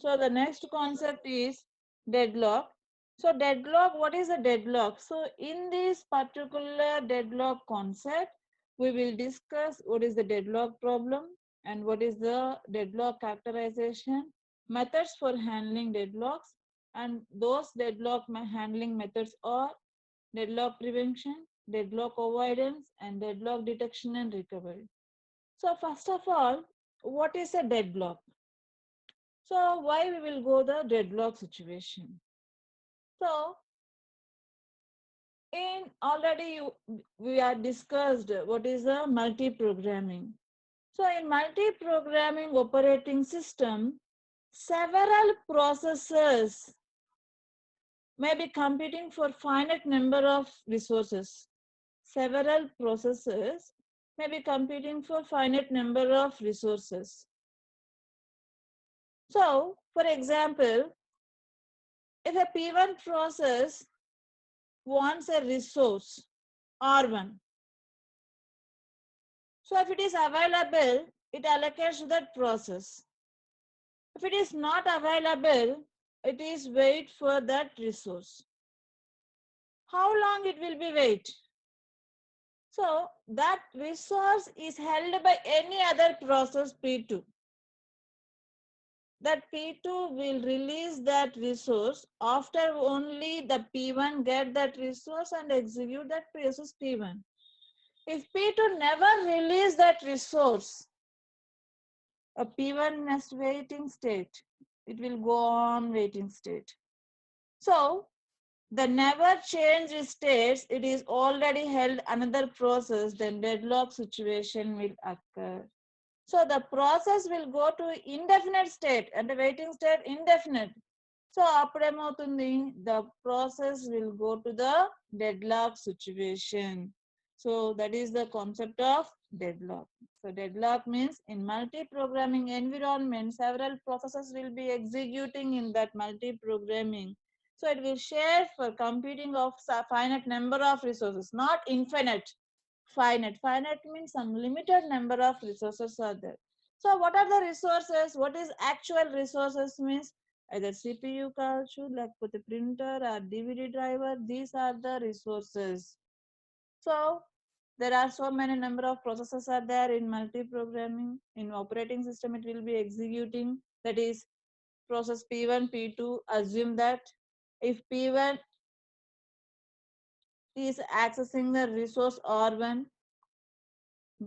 So the next concept is deadlock. So deadlock, what is a deadlock? So in this particular deadlock concept, we will discuss what is the deadlock problem and what is the deadlock characterization, methods for handling deadlocks, and those deadlock handling methods are deadlock prevention, deadlock avoidance, and deadlock detection and recovery. So first of all, what is a deadlock? So why we will go the deadlock situation? So in already we are discussed what is a multi-programming. So in multi-programming operating system, several processors may be competing for finite number of resources. Several processors may be competing for finite number of resources. So for example, if a P1 process wants a resource R1. So if it is available, it allocates to that process. If it is not available, it is wait for that resource. How long it will be wait? So that resource is held by any other process P2. That P2 will release that resource after only the P1 get that resource and execute that process P1. If P2 never release that resource, a P1 nest waiting state. It will go on waiting state. So the never change states, it is already held another process, then deadlock situation will occur. So the process will go to indefinite state and the waiting state indefinite. So the process will go to the deadlock situation. So that is the concept of deadlock. So deadlock means in multi-programming environment, several processes will be executing in that multi-programming. So it will share for computing of finite number of resources, not infinite. Finite. Finite means some limited number of resources are there. So what are the resources? What is actual resources means either CPU కావచ్చు లేకపోతే printer or DVD driver. These are the resources. So there are so many number of processes are there in multi-programming. In operating system, it will be executing. That is process P1, P2. Assume that if P1 is accessing the resource R1,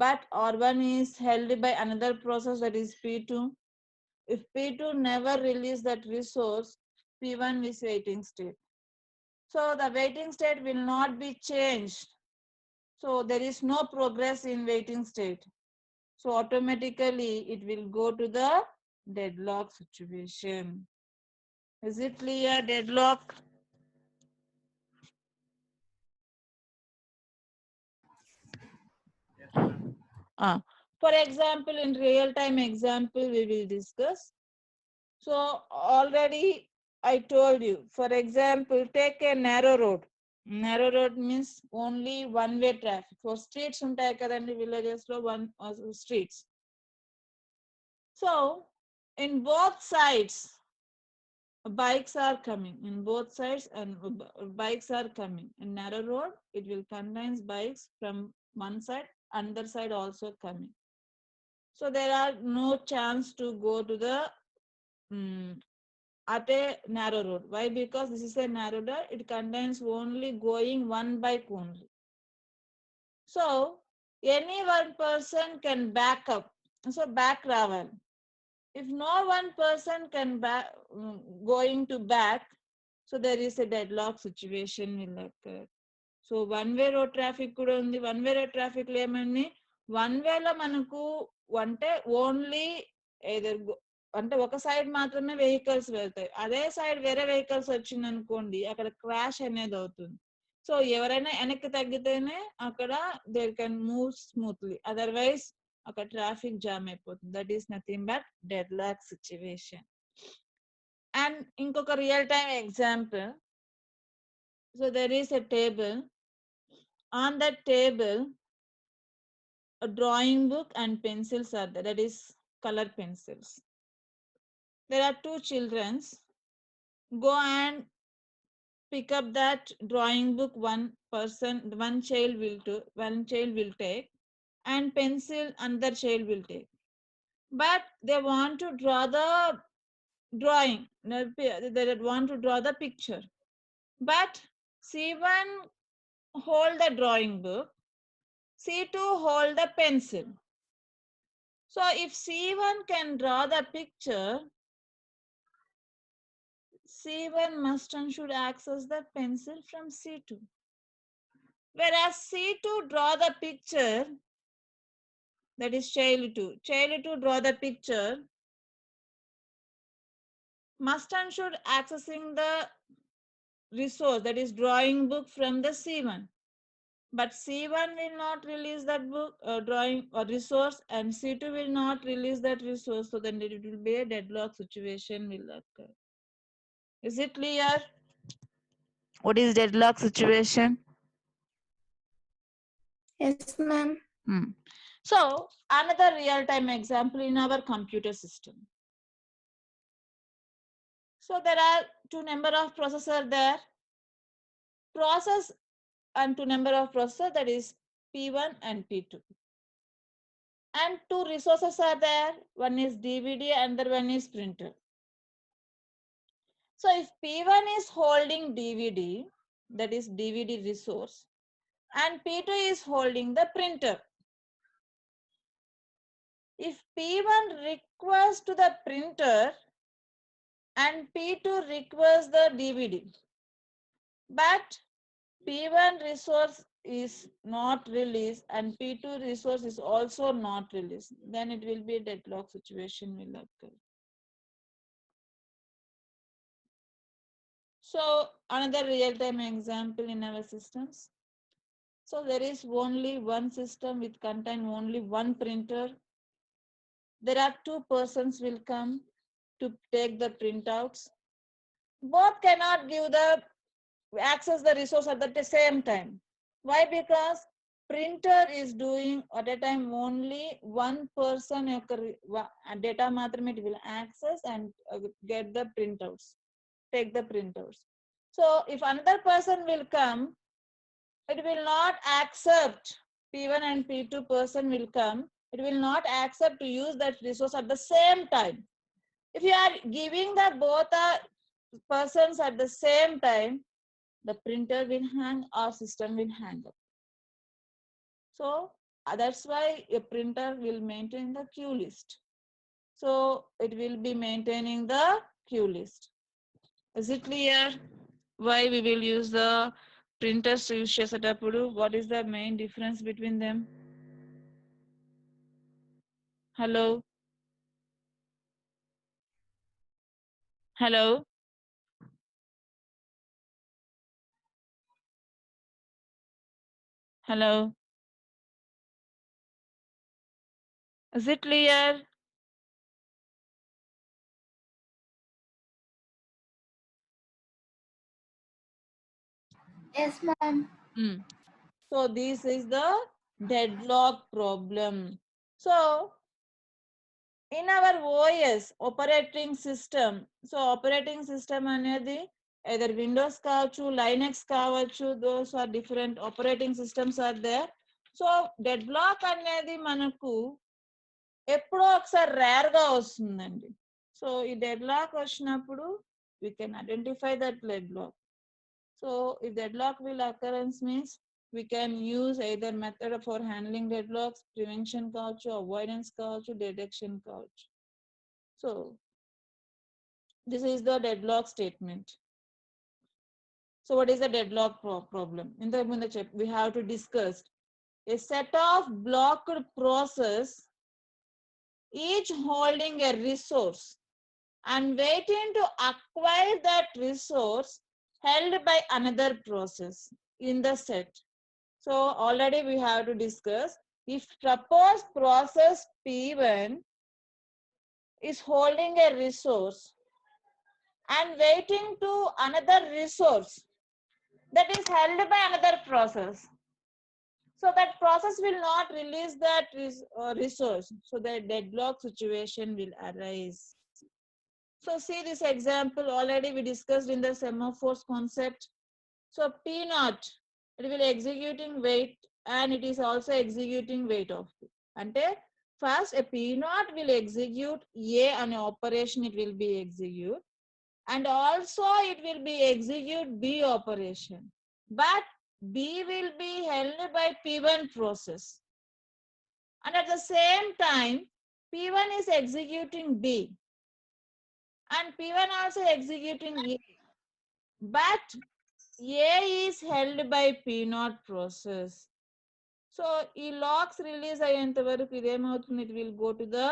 but R1 is held by another process that is P2. If P2 never release that resource, P1 is waiting state. So the waiting state will not be changed. So there is no progress in waiting state. So automatically it will go to the deadlock situation. Is it clear? Deadlock? Ah. For example, in real time example, we will discuss. So already I told you, for example, take a narrow road. Narrow road means only one way traffic. For streets ఉంటాయి కదండి villages లో one streets. So in both sides bikes are coming. In both sides and bikes are coming. In narrow road it will contains bikes from one side, another side also coming. So there are no chance to go to the at a narrow road. Why? Because this is a narrow road, it contains only going one bike only. So any one person can back up. So back travel. If no one person can back going to back, so there is a deadlock situation will occur. So one way road traffic కూడా ఉంది. One way road traffic లో ఏమని one way లో మనకు అంటే only either అంటే ఒక side మాత్రమే వెహికల్స్ వెళ్తాయి. అదే సైడ్ వేరే వెహికల్స్ వచ్చింది అనుకోండి అక్కడ క్రాష్ అనేది అవుతుంది. సో ఎవరైనా వెనక్కి తగ్గితేనే అక్కడ there can move smoothly, otherwise అక్కడ ట్రాఫిక్ జామ్ అయిపోతుంది. That is nothing but deadlock situation. And ఇంకొక real time example. So there is a table. On that table a drawing book and pencils are there, that is color pencils. There are two children. Go and pick up that drawing book. One child will take, and pencil another child will take. But they want to draw the drawing. They want to draw the picture. But C1 hold the drawing book, C2 hold the pencil. So if C1 can draw the picture, C1 must and should access the pencil from C2. Whereas C2 draw the picture, that is child 2. Child 2 draw the picture, must and should accessing the resource, that is drawing book from the C1. But C1 will not release that book, drawing or resource, and C2 will not release that resource. So then it will be a deadlock situation will occur. Is it clear? What is deadlock situation? Yes, ma'am. So another real-time example in our computer system. So there are two number of processor there. Process and two number of processor, that is P1 and P2. And two resources are there. One is DVD and the other one is printer. So if P1 is holding DVD, that is DVD resource, and P2 is holding the printer. If P1 requests to the printer and P2 requests the DVD, but P1 resource is not released and P2 resource is also not released, then it will be a deadlock situation will occur. So another real-time example in our systems. So there is only one system which contain only one printer. There are two persons will come to take the printouts. Both cannot give the access the resource at the same time. Why? Because printer is doing at a time only one person data మాత్రమే it will access and get the printouts, take the printouts. So if another person will come, it will not accept. P1 and P2 person will come, it will not accept to use that resource at the same time. If you are giving the both persons at the same time, the printer will hang or system will hang up. So that's why a printer will maintain the queue list. So it will be maintaining the queue list. Is it clear why we will use the printers use చేసేటప్పుడు? What is the main difference between them? Hello? Hello? Hello? Is it clear? Yes, ma'am. So this is the deadlock problem. So in our OS, operating system, so operating system అనేది either Windows కావచ్చు, Linux కావచ్చు, those are different operating systems are there. So deadlock అనేది మనకు ఎప్పుడో ఒకసారి rare గా వస్తుందండి. So ఈ deadlock వచ్చినప్పుడు we can identify that deadlock. So if deadlock will occurrence means we can use either method for handling deadlocks, prevention కావచ్చు, avoidance కావచ్చు, detection కావచ్చు. So this is the deadlock statement. So what is the deadlock problem? In the we have to discuss a set of blocked process, each holding a resource and waiting to acquire that resource held by another process in the set. So already we have to discuss, if suppose process P1 is holding a resource and waiting to another resource that is held by another process, so that process will not release that resource, so the deadlock situation will arise. So see this example already we discussed in the semaphores concept. So P naught, it will executing wait and it is also executing wait of P. Ante first a P naught will execute A an operation it will be execute and also it will be execute B operation. But B will be held by P1 process. And at the same time, P1 is executing B and P1 also executing A. But A is held by P0 process. So, ఈ locks release అయ్యేంత వరకు ఇదేమవుతుంది, it will go to the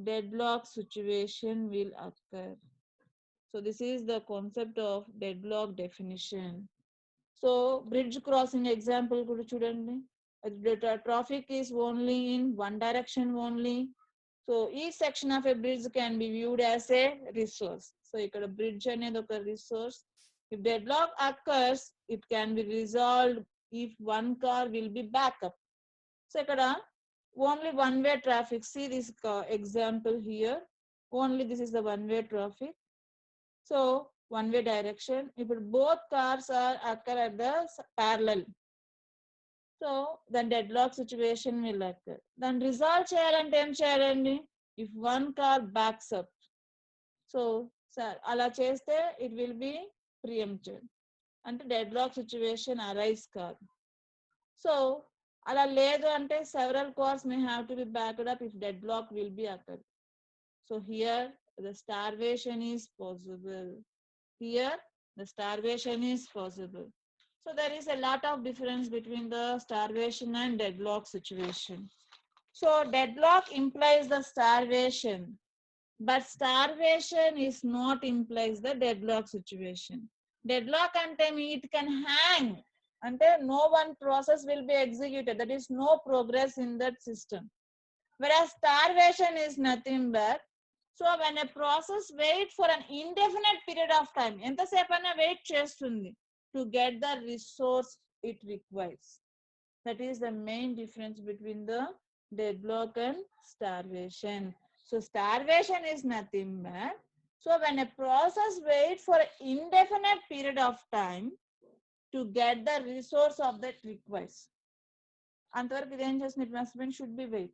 deadlock situation will occur. So, this is the concept of deadlock definition. So, bridge crossing example కూడా చూడండి. The traffic is only in one direction only. So, each section of a bridge can be viewed as a resource. So, ఇక్కడ bridge అనేది ఒక resource. If deadlock occurs, it can be resolved if one car will be backup. So, ఇక్కడ only one-way traffic. See this example here. Only this is the one-way traffic. So, one-way direction. If both cars are occur at the parallel. So, then deadlock situation will occur. Then resolve చేయాలంటే ఏం చేయాలండి? If one car backs up. So, అలా చేస్తే it will be preempted. అంటే deadlock situation arise కాదు. So, అలా లేదు అంటే several cars may have to be backed up if deadlock will be occurred. So, here the starvation is possible. Here the starvation is possible. So, there is a lot of difference between the starvation and deadlock situation. So, deadlock implies the starvation. But starvation is not implies the deadlock situation. Deadlock ante it can hang. Ante no one process will be executed. That is no progress in that system. Whereas starvation is nothing but, so when a process wait for an indefinite period of time, ఎంతసేపైనా wait చేస్తుంది to get the resource it requires. That is the main difference between the deadlock and starvation. So starvation is nothing but, so when a process waits for an indefinite period of time to get the resource of that requires. అంతవరకు ఇదేం చేస్తుంది, it must be should be wait.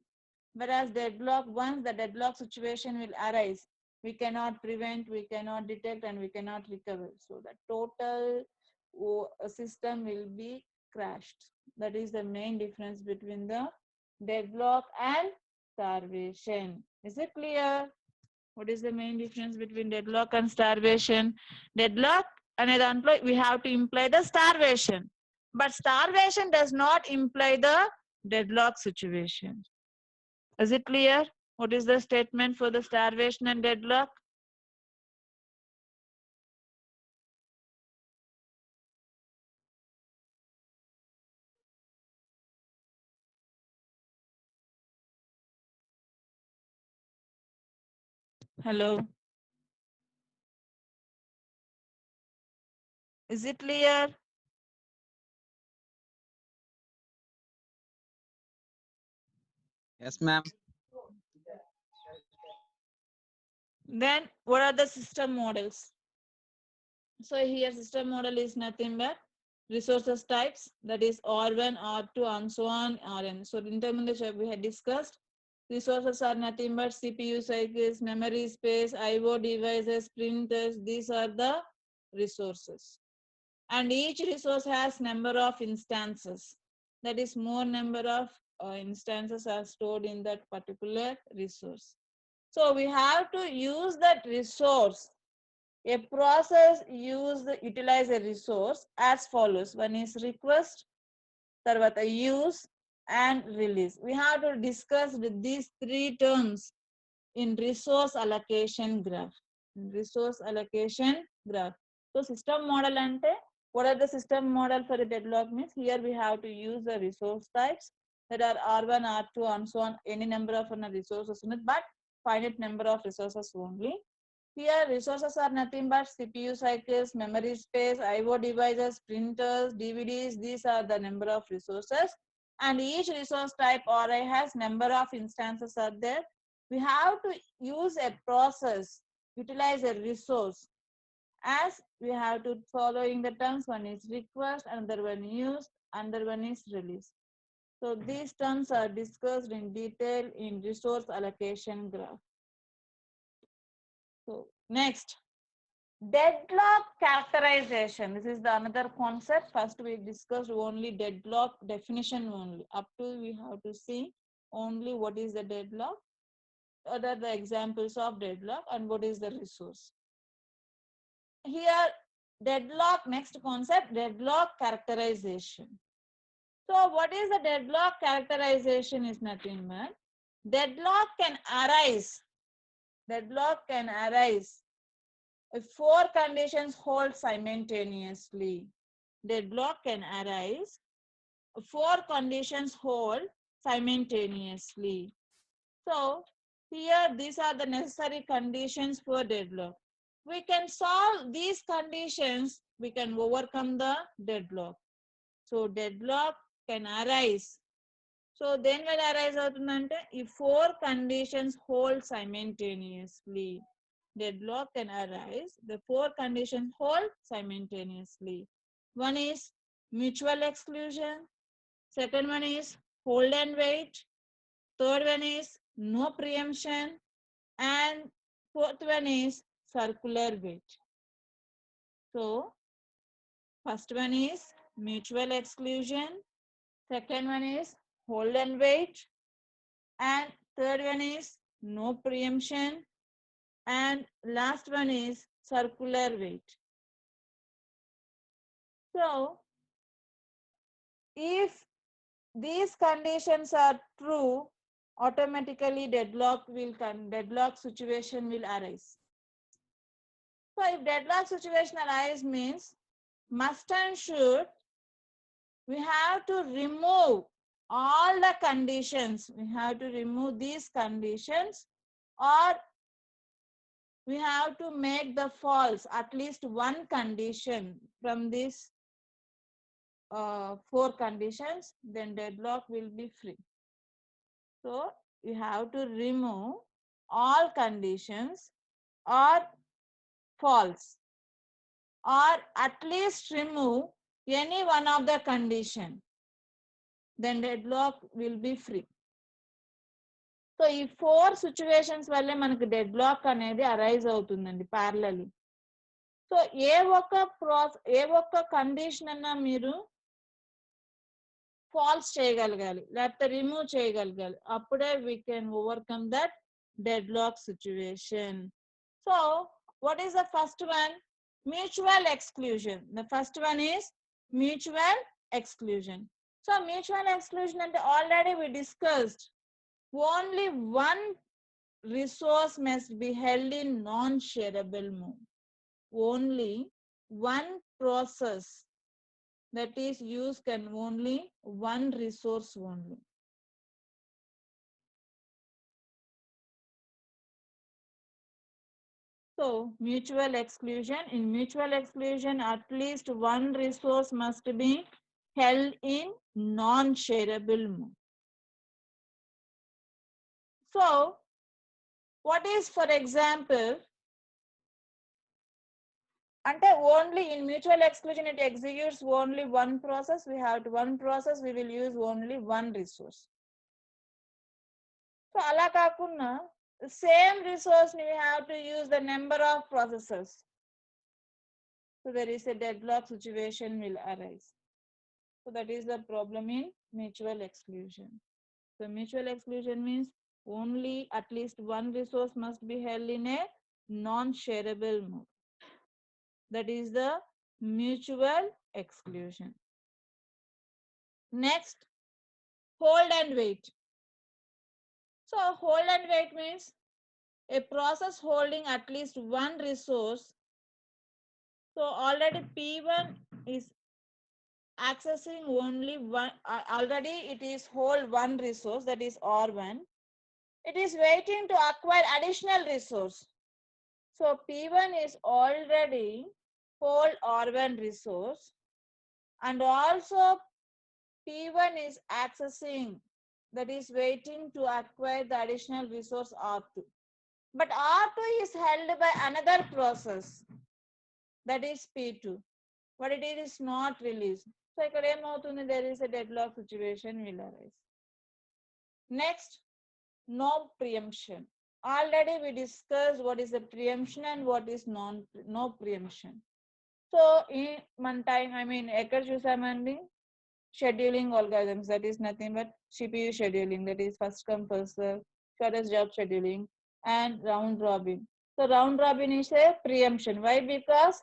Whereas deadlock, once the deadlock situation will arise, we cannot prevent, we cannot detect, and we cannot recover. So the total system will be crashed. That is the main difference between the deadlock and starvation. Is it clear? What is the main difference between deadlock and starvation? Deadlock ane dantlo we have to imply the starvation, but starvation does not imply the deadlock situation. Is it clear? What is the statement for the starvation and deadlock? Hello. Is it clear? Yes, ma'am. Then what are the system models? So here system model is nothing but resources types, that is R1, R2, and so on, Rn. So in terms we had discussed, resources are nothing but CPU cycles, memory space, IO devices, printers. These are the resources. And each resource has number of instances. That is more number of instances are stored in that particular resource. So we have to use that resource. A process utilize a resource as follows. One is request, tarvata use, and release. We have to discuss with these three terms in resource allocation graph. Resource allocation graph. So system model ante, what are the system model for the deadlock means? Here we have to use the resource types that are R1, R2, and so on. Any number of resources in it, but finite number of resources only. Here resources are nothing but CPU cycles, memory space, IO devices, printers, DVDs. These are the number of resources. And each resource type Ri has number of instances are there. We have to use a process utilize a resource, as we have to following the terms. One is request, another one used, another one is release. So these terms are discussed in detail in resource allocation graph. So next, deadlock characterization. This is the another concept. First we discussed only deadlock definition only. Up to we have to see only what is the deadlock, what are the examples of deadlock, and what is the resource. Here, deadlock, next concept, deadlock characterization. So what is the deadlock characterization is nothing but deadlock can arise. Deadlock can arise if four conditions hold simultaneously. Deadlock can arise if four conditions hold simultaneously. So here these are the necessary conditions for deadlock. We can solve these conditions, we can overcome the deadlock. So deadlock can arise. So then will arise అవుతుందంటే if four conditions hold simultaneously. Deadlock can arise. The four conditions hold simultaneously. One is mutual exclusion. Second one is hold and wait. Third one is no preemption. And fourth one is circular wait. So first one is mutual exclusion. Second one is hold and wait. And third one is no preemption. And last one is circular wait. So if these conditions are true, automatically deadlock situation will arise. So if deadlock situation arises means must and should, we have to remove all the conditions. We have to remove these conditions, or we have to make the false at least one condition from these four conditions, then deadlock will be free. So you have to remove all conditions or false, or at least remove any one of the condition, then deadlock will be free. So ఈ four situations వల్లే మనకు dead lock అనేది arise అవుతుందండి parallelly. So ఏ ఒక్క condition అన్నా మీరు falls చేయగలగాలి, లేకపోతే రిమూవ్ చేయగలగాలి, అప్పుడే we can overcome that deadlock situation. So what is the first one? Mutual exclusion. The first one is mutual exclusion. So mutual exclusion అంటే already we discussed, only one resource must be held in non-shareable mode. Only one process that is used can only one resource only. So mutual exclusion, in mutual exclusion at least one resource must be held in non-shareable mode. So what is, for example, అంటే only in mutual exclusion it executes only one process, we have one process, we will use only one resource. So అలా కాకుండా same resource ని we have to use the number of processes. So there is a deadlock situation will arise. So that is the problem in mutual exclusion. So mutual exclusion means only at least one resource must be held in a non-shareable mode. That is the mutual exclusion. Next, hold and wait. So hold and wait means a process holding at least one resource. So already P1 is accessing only one, already it is hold one resource, that is R1. It is waiting to acquire additional resource. So P1 is already hold R1 resource, and also P1 is accessing, that is waiting to acquire the additional resource R2. But R2 is held by another process, that is P2, but it is not released. So ఇక్కడ ఏమవుతుంది, there is a deadlock situation will arise. Next, no preemption. Already we discussed what is the preemption and what is no preemption. So in మన time ఎక్కడ చూసామండి, scheduling algorithms, that is nothing but CPU scheduling, that is first come first serve, shortest job scheduling, and round robin. So round robin is a preemption. Why? Because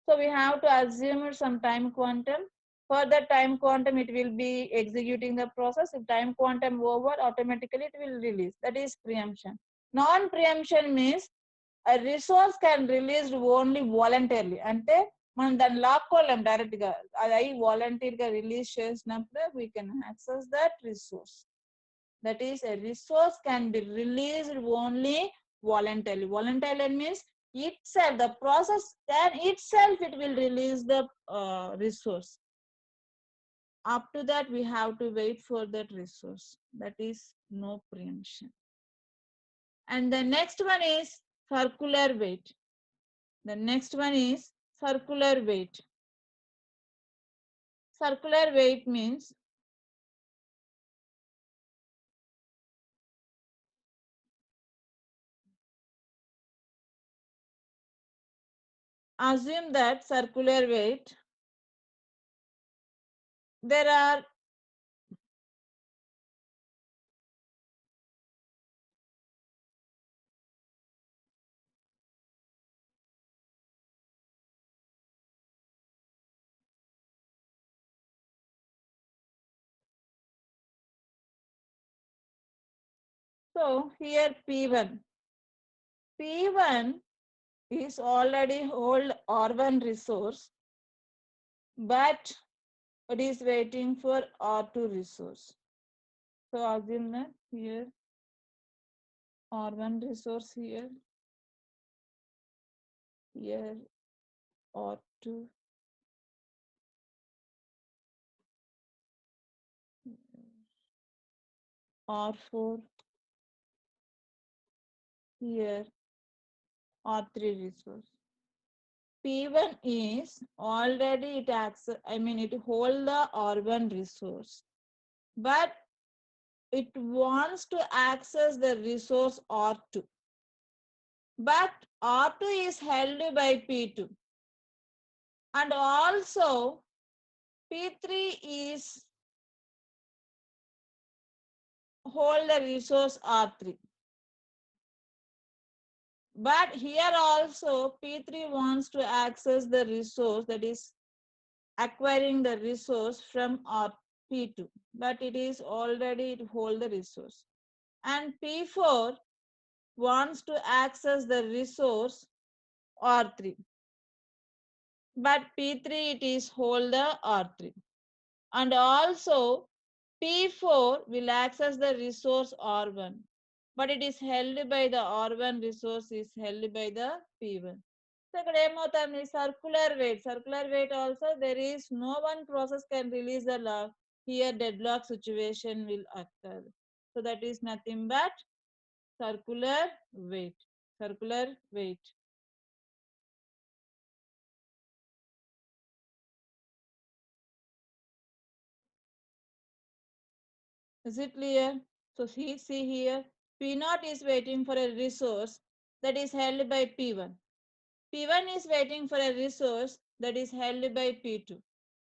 so we have to assume some time quantum. For that time quantum, it will be executing the process. If time quantum over, automatically it will release. That is preemption. Non-preemption means a resource can released only voluntarily. అంటే మనం దాన్ని లాక్కోలేం direct గా, అది అయి volunteer గా release చేసినప్పుడు we can access that resource. That is, a resource can be released only voluntarily. Voluntarily means itself, the process can itself, it will release the resource. Up to that, we have to wait for that resource. That is no preemption. And the next one is circular wait. The next one is circular wait. Circular wait means assume that circular wait, there are so here P1. P1 is already hold R1 resource, but it is waiting for R2 resource. So assume that here R1 resource, here R2, R4, here R3 resource. P1 is already it it hold the R1 resource, but it wants to access the resource R2. But R2 is held by P2. And also P3 is hold the resource R3. But here also P3 wants to access the resource, that is acquiring the resource from P2, but it is already it hold the resource. And P4 wants to access the resource R3, but P3 it is hold the R3. And also P4 will access the resource R1, but it is held by the R1 resource is held by the P1. So ఇక్కడ ఏమవుతుంది, circular wait also, there is no one process can release the lock. Here deadlock situation will occur. So that is nothing but circular wait. Circular wait. Is it clear? So see here, P0 is waiting for a resource that is held by P1. P1 is waiting for a resource that is held by P2.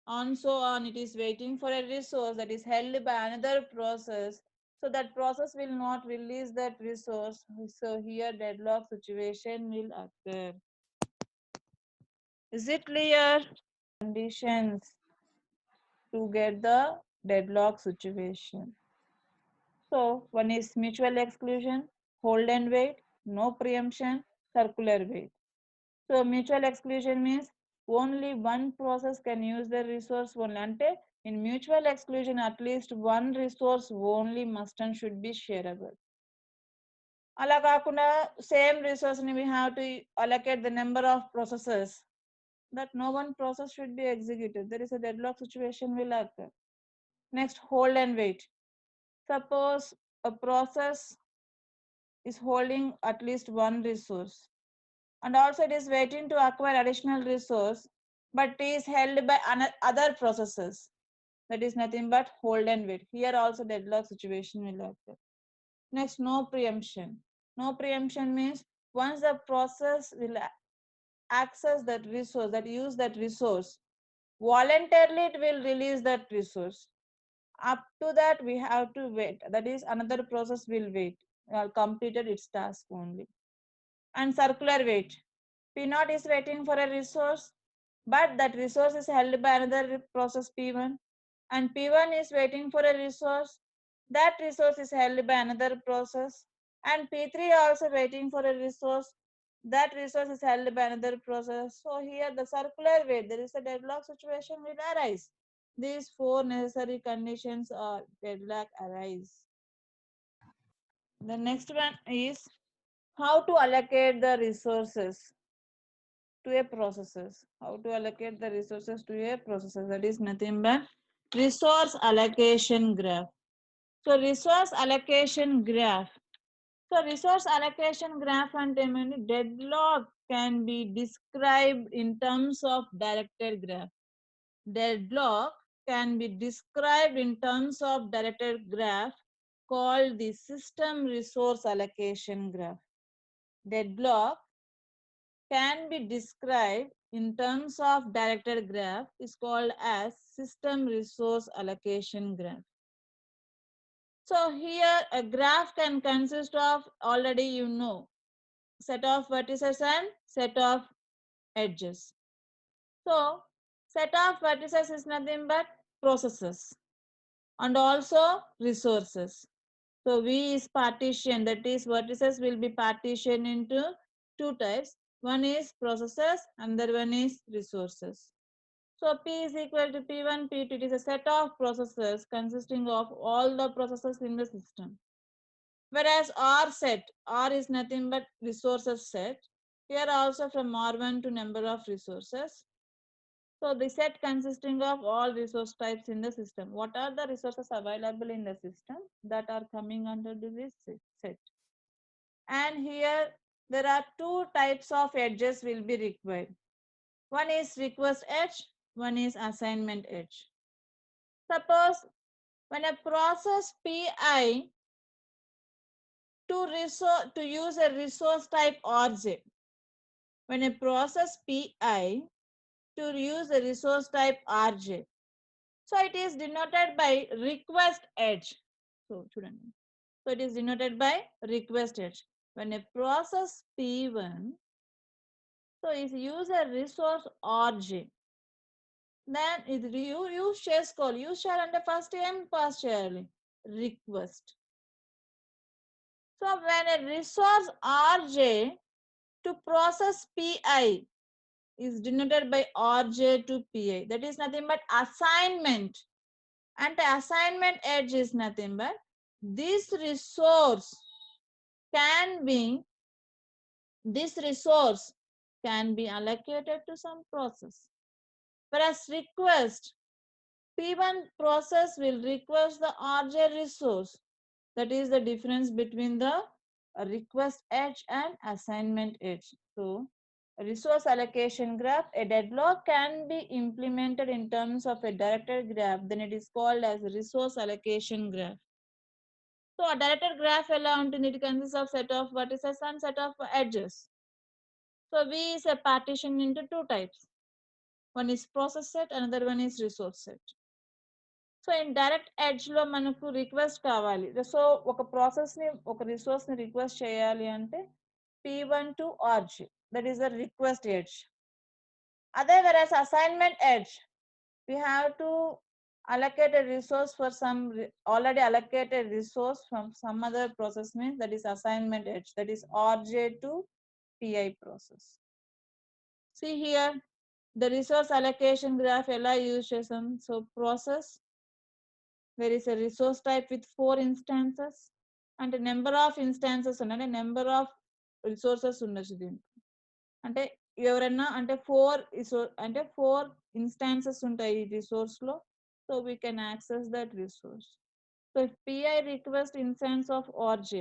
And so on, it is waiting for a resource that is held by another process. So that process will not release that resource. So here deadlock situation will occur. Is it clear? Conditions to get the deadlock situation. So one is mutual exclusion, hold and wait, no preemption, circular wait. So mutual exclusion means only one process can use the resource only. Ante in mutual exclusion, at least one resource only must and should be shareable. అలా కాకుండా same resource we have to allocate the number of processes, that no one process should be executed. There is a deadlock situation will occur. Next, hold and wait. Suppose a process is holding at least one resource, and also it is waiting to acquire additional resource, but is held by other processes. That is nothing but hold and wait. Here also deadlock situation will occur. Next, no preemption. No preemption means once the process will access that resource, that use that resource, voluntarily it will release that resource. Up to that we have to wait. That is another process will wait. Completed its task only. And circular wait. P naught is waiting for a resource, but that resource is held by another process P1, and P1 is waiting for a resource. That resource is held by another process, and P3 also waiting for a resource. That resource is held by another process. So here the circular wait, there is a deadlock situation will arise. These four necessary conditions are deadlock arise. The next one is how to allocate the resources to a processes. How to allocate the resources to a processes. That is nothing but resource allocation graph. So resource allocation graph. So resource allocation graph and deadlock can be described in terms of directed graph. Deadlock can be described in terms of directed graph called the system resource allocation graph. Deadlock can be described in terms of directed graph is called as system resource allocation graph. So here a graph can consist of already set of vertices and set of edges. So set of vertices is nothing but processes and also resources. So V is partition, that is vertices will be partitioned into two types. One is processes, another one is resources. So P is equal to P1, P2. It is a set of processes consisting of all the processes in the system. Whereas R set, R is nothing but resources set. Here also from R1 to number of resources. So the set consisting of all resource types in the system. What are the resources available in the system that are coming under this set? And here there are two types of edges will be required. One is request edge, one is assignment edge. Suppose when a process Pi to use a resource type RJ, when a process Pi to use a resource type RJ, so it is denoted by request edge. So it is denoted by request edge. When a process P1 so is use a resource RJ, then it you use shares call. Use share under first and past share request. So when a resource RJ to process Pi is denoted by RJ to Pi, that is nothing but assignment. And the assignment edge is nothing but this resource can be allocated to some process. Whereas request P1 process will request the RJ resource. That is the difference between the request edge and assignment edge. So a resource allocation graph, a deadlock can be implemented in terms of a directed graph, then it is called as a resource allocation graph. So a directed graph element it consists of set of vertices and set of edges. So V is a partition into two types. One is process set, another one is resource set. So in direct edge లో మనకు request కావాలి. So ఒక process ని ఒక resource ని request చేయాలి అంటే P1 to RG, that is the request edge. Other whereas assignment edge, we have to allocate a resource for some already allocated resource from some other process means that is assignment edge, that is RJ to PI process. See here the resource allocation graph ఎలా use చేసాం. So process there is a resource type with 4 instances and a number of instances and a number of resources ఉండొచ్చు దీంట్లో. అంటే ఎవరన్నా అంటే 4 instances ఉంటాయి ఈ resource లో. So we can access that resource. So if Pi request instance of RJ,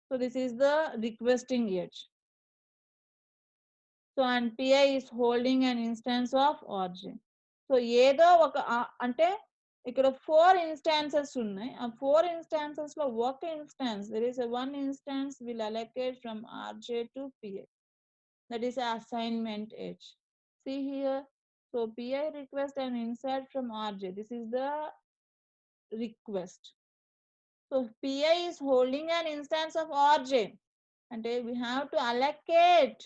So this is the requesting edge. So and PI is holding an instance of origin. So ఏదో ఒక అంటే ఇక్కడ 4 instances ఉన్నాయి. ఆ 4 instances లో ఒక instance, there is a one instance will allocate from RJ to PI. That is assignment edge. See here. So PI request an insert from RJ. This is the request. So PI is holding an instance of RJ. And we have to allocate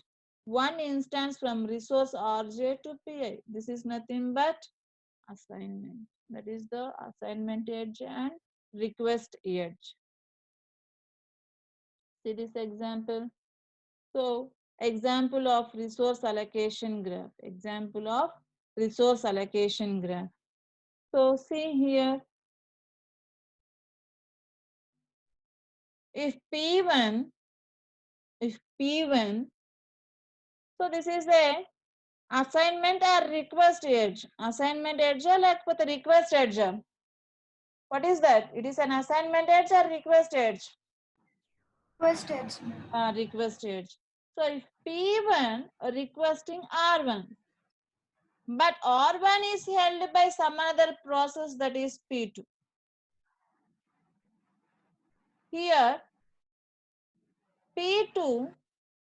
one instance from resource RJ to PI. This is nothing but assignment. That is the assignment edge and request edge. See this example. So example of resource allocation graph. Example of resource allocation graph. So see here. If P1, so this is a assignment or request edge. Assignment edge or request edge? What is that? It is an assignment edge or request edge? Request edge. Request edge. So if P1 requesting R1, but R1 is held by some other process, that is P2. Here P2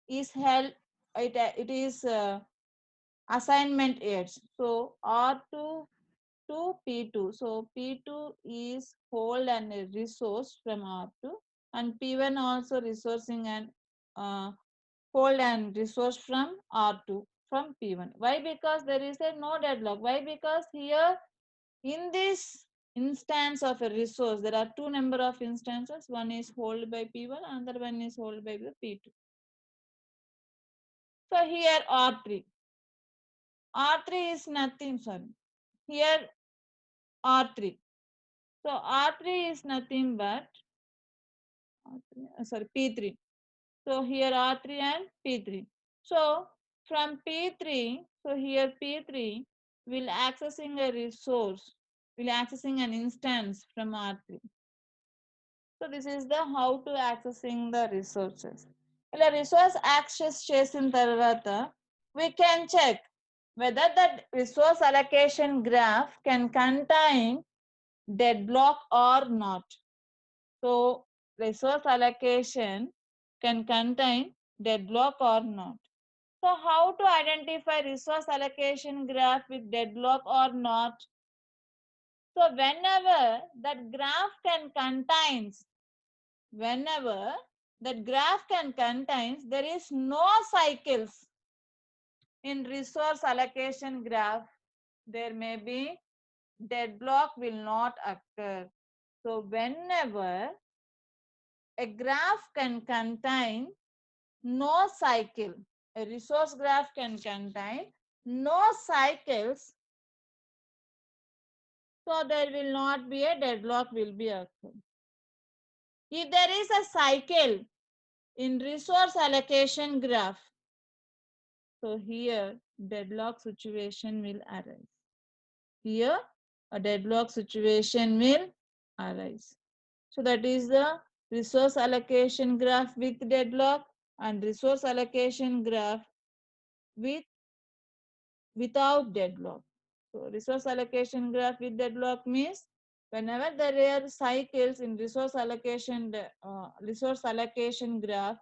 is held, it is assignment edge. So R2 to P2. So P2 is hold and a resource from R2, and P1 also resourcing and hold and resource from R2 from P1. Why? Because there is a no deadlock. Why? Because here in this instance of a resource, there are two number of instances. One is hold by P1, another one is hold by the P2. So here R3. R3 is nothing, sorry. Here R3. So R3 is nothing but P3. So here R3 and P3. So from P3, so here P3 will accessing a resource, will accessing an instance from R3. So this is the how to accessing the resources. ఇలా resource access చేసిన తర్వాత we can check whether the resource allocation graph can contain deadlock or not. So resource allocation can contain deadlock or not. So how to identify resource allocation graph with deadlock or not? So whenever that graph can contains, whenever that graph can contains, there is no cycles in resource allocation graph, there may be deadlock will not occur. So whenever a graph can contain no cycle, a resource graph can contain no cycles, so there will not be a deadlock will be occur. If there is a cycle in resource allocation graph, so here deadlock situation will arise. Here a deadlock situation will arise. So that is the resource allocation graph with deadlock and resource allocation graph with without deadlock. So resource allocation graph with deadlock means whenever there are cycles in resource allocation graph,